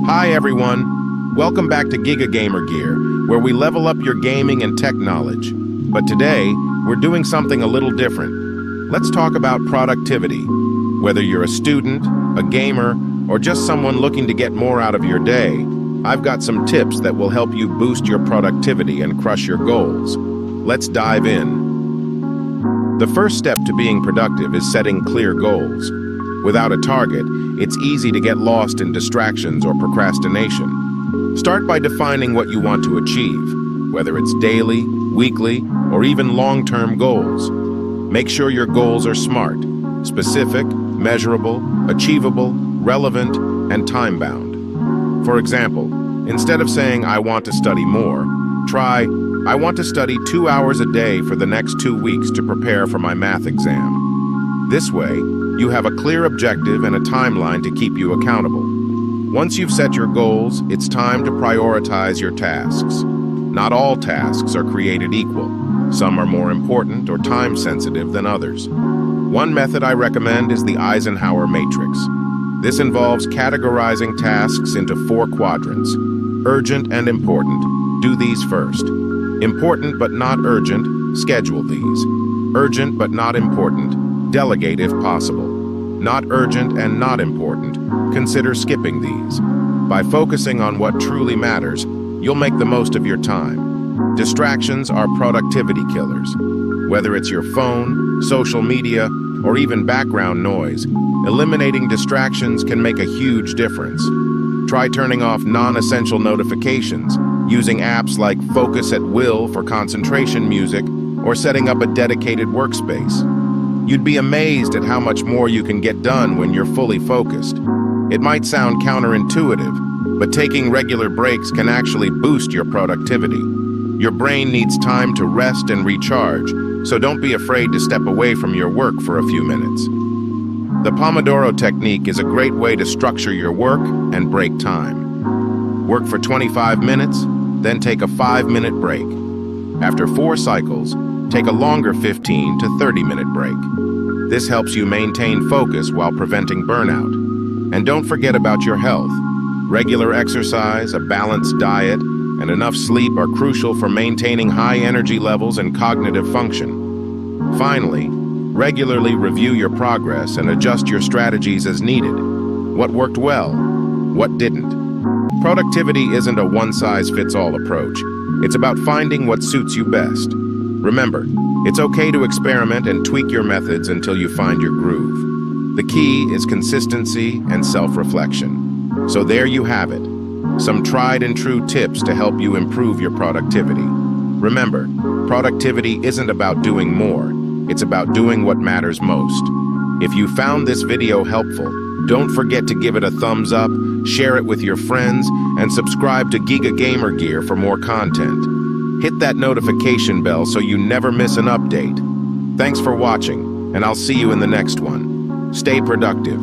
Hi everyone, welcome back to Giga Gamer Gear, where we level up your gaming and tech knowledge. But today, we're doing something a little different. Let's talk about productivity. Whether you're a student, a gamer, or just someone looking to get more out of your day, I've got some tips that will help you boost your productivity and crush your goals. Let's dive in. The first step to being productive is setting clear goals. Without a target, it's easy to get lost in distractions or procrastination. Start by defining what you want to achieve, whether it's daily, weekly, or even long-term goals. Make sure your goals are smart, specific, measurable, achievable, relevant, and time-bound. For example, instead of saying, "I want to study more," try, "I want to study 2 hours a day for the next 2 weeks to prepare for my math exam." This way, you have a clear objective and a timeline to keep you accountable. Once you've set your goals, it's time to prioritize your tasks. Not all tasks are created equal. Some are more important or time-sensitive than others. One method I recommend is the Eisenhower Matrix. This involves categorizing tasks into 4 quadrants. Urgent and important, do these first. Important but not urgent, schedule these. Urgent but not important, delegate if possible. Not urgent and not important, consider skipping these. By focusing on what truly matters, you'll make the most of your time. Distractions are productivity killers. Whether it's your phone, social media, or even background noise, eliminating distractions can make a huge difference. Try turning off non-essential notifications, using apps like Focus at Will for concentration music, or setting up a dedicated workspace. You'd be amazed at how much more you can get done when you're fully focused. It might sound counterintuitive, but taking regular breaks can actually boost your productivity. Your brain needs time to rest and recharge, so don't be afraid to step away from your work for a few minutes. The Pomodoro Technique is a great way to structure your work and break time. Work for 25 minutes, then take a 5-minute break. After 4 cycles, take a longer 15 to 30-minute break. This helps you maintain focus while preventing burnout. And don't forget about your health. Regular exercise, a balanced diet, and enough sleep are crucial for maintaining high energy levels and cognitive function. Finally, regularly review your progress and adjust your strategies as needed. What worked well? What didn't? Productivity isn't a one-size-fits-all approach. It's about finding what suits you best. Remember, it's okay to experiment and tweak your methods until you find your groove. The key is consistency and self-reflection. So there you have it, some tried and true tips to help you improve your productivity. Remember, productivity isn't about doing more, it's about doing what matters most. If you found this video helpful, don't forget to give it a thumbs up, share it with your friends, and subscribe to Giga Gamer Gear for more content. Hit that notification bell so you never miss an update. Thanks for watching, and I'll see you in the next one. Stay productive.